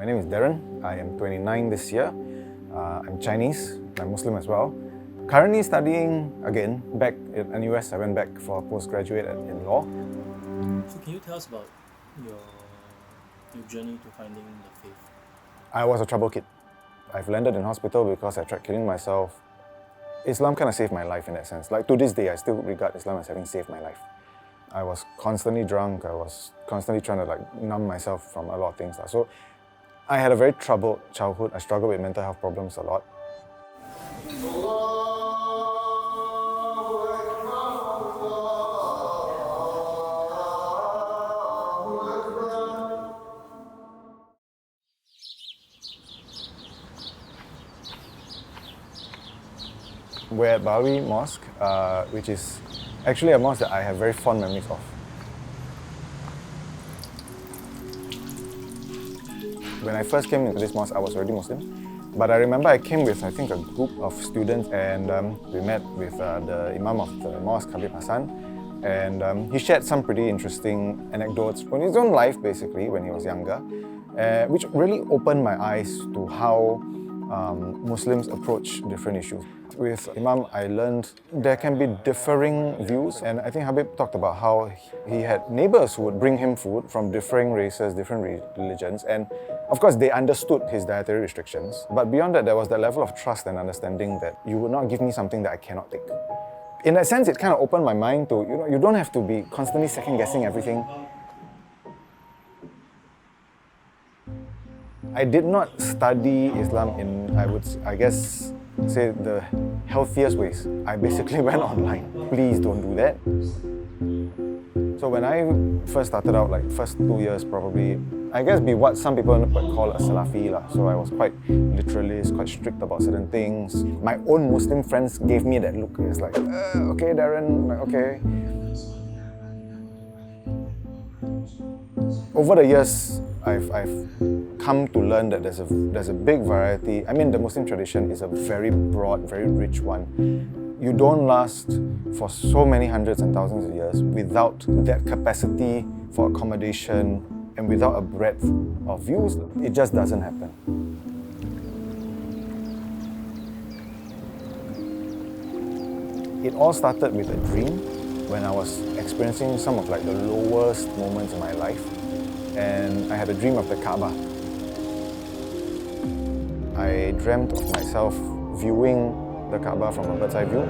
My name is Darren. I am 29 this year. I'm Chinese. I'm Muslim as well. Currently studying again back at NUS. I went back for a postgraduate in law. So can you tell us about your journey to finding the faith? I was a trouble kid. I've landed in hospital because I tried killing myself. Islam kind of saved my life in that sense. Like to this day, I still regard Islam as having saved my life. I was constantly drunk. I was constantly trying to numb myself from a lot of things. So I had a very troubled childhood. I struggled with mental health problems a lot. We're at Bawi Mosque, which is actually a mosque that I have very fond memories of. When I first came into this mosque, I was already Muslim. But I remember I came with, I think, a group of students, and we met with the Imam of the mosque, Habib Hassan. And he shared some pretty interesting anecdotes from his own life, basically, when he was younger, which really opened my eyes to how Muslims approach different issues. With Imam, I learned there can be differing views, and I think Habib talked about how he had neighbors who would bring him food from differing races, different religions, and of course they understood his dietary restrictions. But beyond that, there was that level of trust and understanding that you would not give me something that I cannot take. In that sense, it kind of opened my mind to, you don't have to be constantly second-guessing everything. I did not study Islam in, I guess, say the healthiest ways. I basically went online. Please don't do that. So when I first started out, first 2 years probably, I guess be what some people would call a Salafi lah. So I was quite literalist, quite strict about certain things. My own Muslim friends gave me that look. It's like, okay Darren, okay. Over the years, I've come to learn that there's a big variety. I mean, the Muslim tradition is a very broad, very rich one. You don't last for so many hundreds and thousands of years without that capacity for accommodation and without a breadth of views. It just doesn't happen. It all started with a dream when I was experiencing some of the lowest moments in my life. And I had a dream of the Kaaba. I dreamt of myself viewing the Kaaba from a bird's eye view,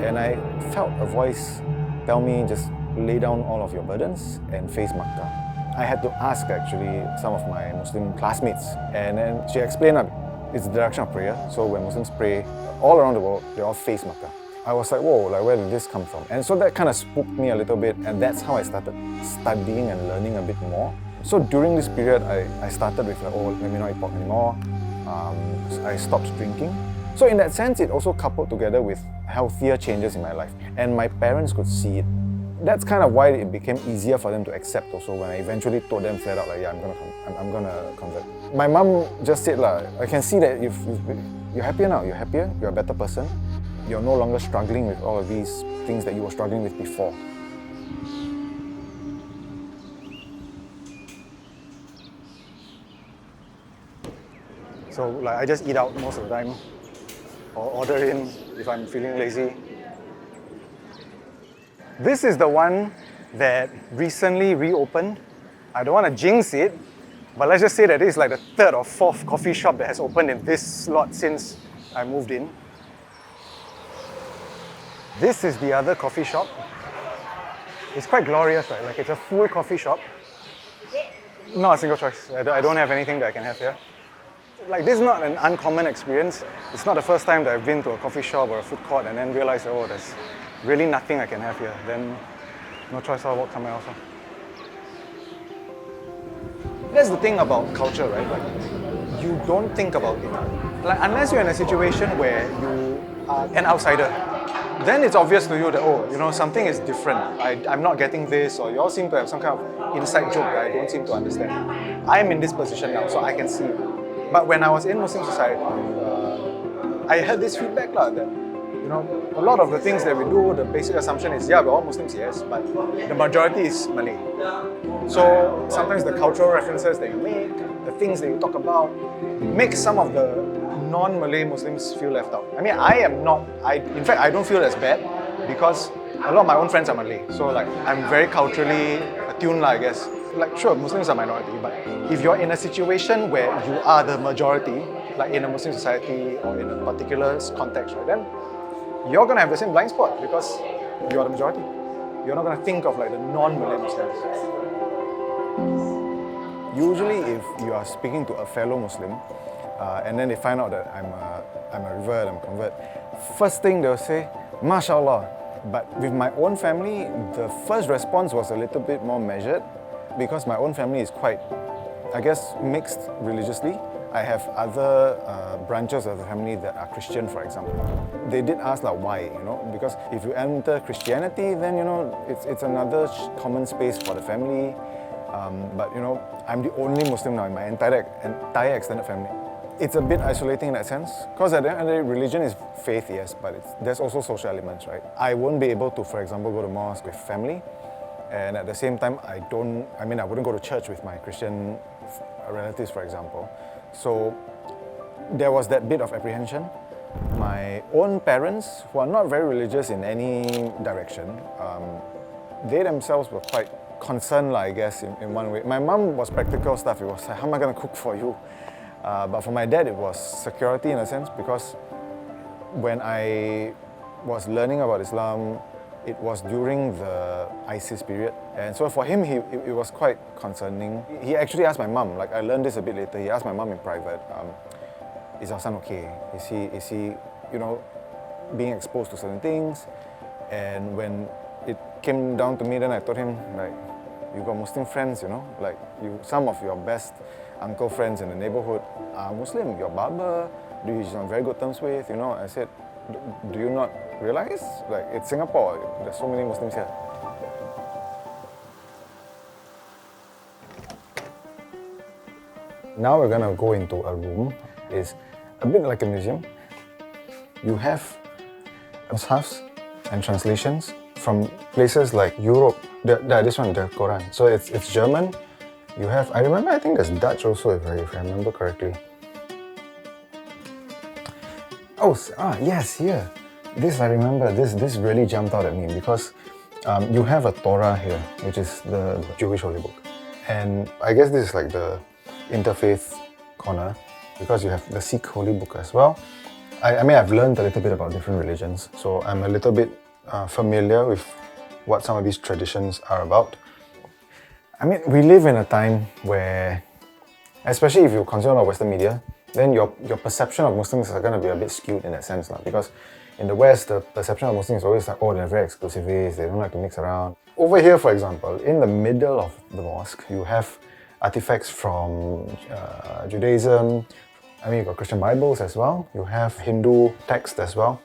and I felt a voice tell me, just lay down all of your burdens and face Makkah. I had to ask actually some of my Muslim classmates, and then she explained that it's the direction of prayer. So when Muslims pray all around the world, they all face Makkah. I was like, whoa, where did this come from? And so that kind of spooked me a little bit, and that's how I started studying and learning a bit more. So during this period, I started with let me not eat pork anymore. I stopped drinking. So in that sense, it also coupled together with healthier changes in my life. And my parents could see it. That's kind of why it became easier for them to accept also when I eventually told them flat out, yeah, I'm gonna convert. My mum just said, I can see that you're happier now, you're happier, you're a better person. You're no longer struggling with all of these things that you were struggling with before. So I just eat out most of the time, or order in if I'm feeling lazy. This is the one that recently reopened. I don't want to jinx it, but let's just say that this is the third or fourth coffee shop that has opened in this slot since I moved in. This is the other coffee shop. It's quite glorious, right? It's a full coffee shop. Not a single choice. I don't have anything that I can have here. This is not an uncommon experience. It's not the first time that I've been to a coffee shop or a food court and then realized, there's really nothing I can have here. Then no choice, I'll walk somewhere else. That's the thing about culture, right? You don't think about it. Unless you're in a situation where you are an outsider, then it's obvious to you that, something is different. I'm not getting this, or you all seem to have some kind of inside joke that I don't seem to understand. I'm in this position now, so I can see it. But when I was in Muslim society, I had this feedback that, a lot of the things that we do, the basic assumption is, we're all Muslims, yes, but the majority is Malay. So sometimes the cultural references that you make, the things that you talk about make some of the non-Malay Muslims feel left out. I mean, in fact, I don't feel as bad because a lot of my own friends are Malay. So like, I'm very culturally attuned, I guess. Like, sure, Muslims are minority, but if you're in a situation where you are the majority, like in a Muslim society or in a particular context, right, then you're gonna have the same blind spot because you're the majority. You're not gonna think of like the non-Malay Muslims. Usually, if you are speaking to a fellow Muslim, and then they find out that I'm a revert, I'm a convert, first thing they'll say, MashaAllah. But with my own family, the first response was a little bit more measured because my own family is quite, I guess, mixed religiously. I have other branches of the family that are Christian, for example. They did ask like why, because if you enter Christianity, then it's another common space for the family. But I'm the only Muslim now in my entire extended family. It's a bit isolating in that sense, because at the end of the day, religion is faith, yes, but there's also social elements, right? I won't be able to, for example, go to mosque with family, and at the same time, I wouldn't go to church with my Christian relatives, for example. So there was that bit of apprehension. My own parents, who are not very religious in any direction, they themselves were quite concerned, I guess, in one way. My mom was practical stuff. It was like, how am I going to cook for you? But for my dad, it was security in a sense, because when I was learning about Islam, it was during the ISIS period. And so for him, it was quite concerning. He actually asked my mom, like I learned this a bit later, he asked my mom in private, is our son okay? Is he being exposed to certain things? And when it came down to me, then I told him, like, you got Muslim friends, like some of your best uncle friends in the neighborhood are Muslim. Your barber, he's on very good terms with, I said, do you not realize? Like, it's Singapore, there's so many Muslims here. Now we're gonna go into a room. It's a bit like a museum. You have mushafs and translations from places like Europe. This one, the Quran. So it's German. You have, I think there's Dutch also, if I remember correctly. Yes, here. This I remember, this really jumped out at me because you have a Torah here, which is the Jewish holy book. And I guess this is like the Interfaith corner because you have the Sikh holy book as well. I've learned a little bit about different religions, so I'm a little bit familiar with what some of these traditions are about. We live in a time where, especially if you consume a lot of Western media, then your perception of Muslims are going to be a bit skewed in that sense. Because in the West, the perception of Muslims is always like, oh, they're very exclusivists, they don't like to mix around. Over here, for example, in the middle of the mosque, you have artifacts from Judaism. You've got Christian Bibles as well. You have Hindu texts as well.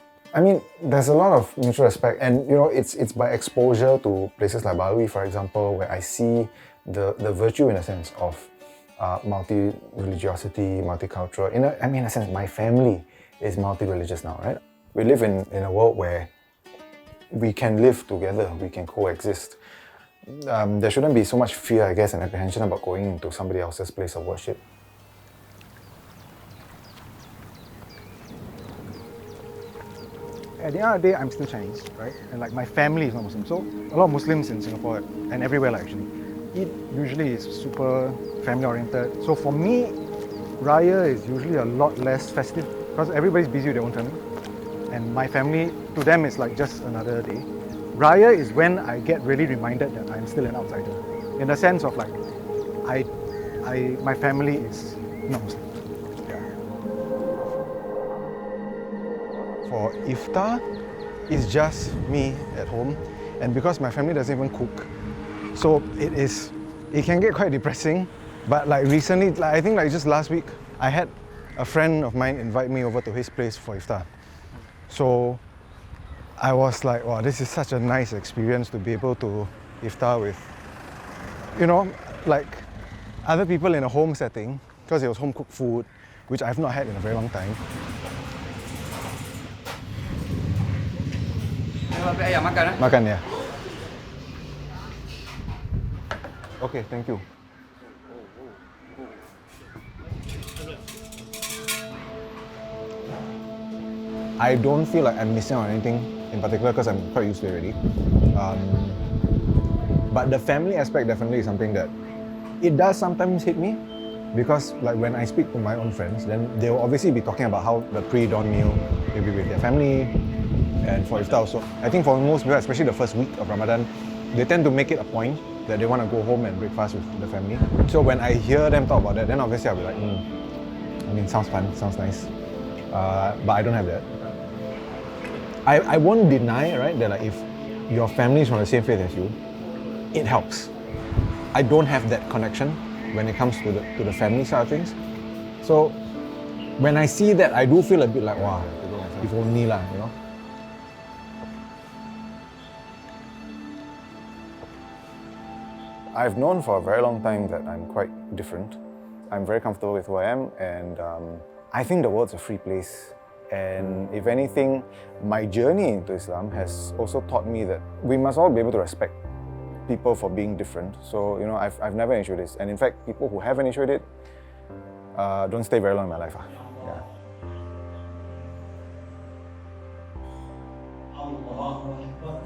There's a lot of mutual respect, and it's by exposure to places like Bali, for example, where I see the virtue, in a sense, of multi-religiosity, multicultural. In a sense, my family is multi-religious now, right? We live in a world where we can live together, we can coexist. There shouldn't be so much fear, I guess, and apprehension about going into somebody else's place of worship. At the end of the day, I'm still Chinese, right? And like my family is not Muslim. So a lot of Muslims in Singapore and everywhere actually, it usually is super family oriented. So for me, Raya is usually a lot less festive because everybody's busy with their own family. And my family, to them, it's like just another day. Raya is when I get really reminded that I'm still an outsider. In the sense of like, my family is not Muslim. For iftar, it's just me at home, and because my family doesn't even cook, so it can get quite depressing. But like recently, I think like just last week, I had a friend of mine invite me over to his place for iftar. So I was like, wow, this is such a nice experience to be able to iftar with, like other people in a home setting, because it was home cooked food, which I've not had in a very long time. Makan ya. Okay, thank you. I don't feel like I'm missing out on anything in particular because I'm quite used to it already. But the family aspect definitely is something that it does sometimes hit me, because like when I speak to my own friends, then they will obviously be talking about how the pre-dawn meal will be with their family, and for iftar also. I think for most people, especially the first week of Ramadan, they tend to make it a point that they want to go home and breakfast with the family. So when I hear them talk about that, then obviously I'll be like, I mean, sounds fun, sounds nice. But I don't have that. I won't deny, right, that like if your family is from the same faith as you, it helps. I don't have that connection when it comes to the family side of things. So when I see that, I do feel a bit like, wow, if only lah, you know. I've known for a very long time that I'm quite different. I'm very comfortable with who I am, and I think the world's a free place. And if anything, my journey into Islam has also taught me that we must all be able to respect people for being different. So, you know, I've never enjoyed this. And in fact, people who haven't enjoyed it don't stay very long in my life. Yeah. Allahu Akbar.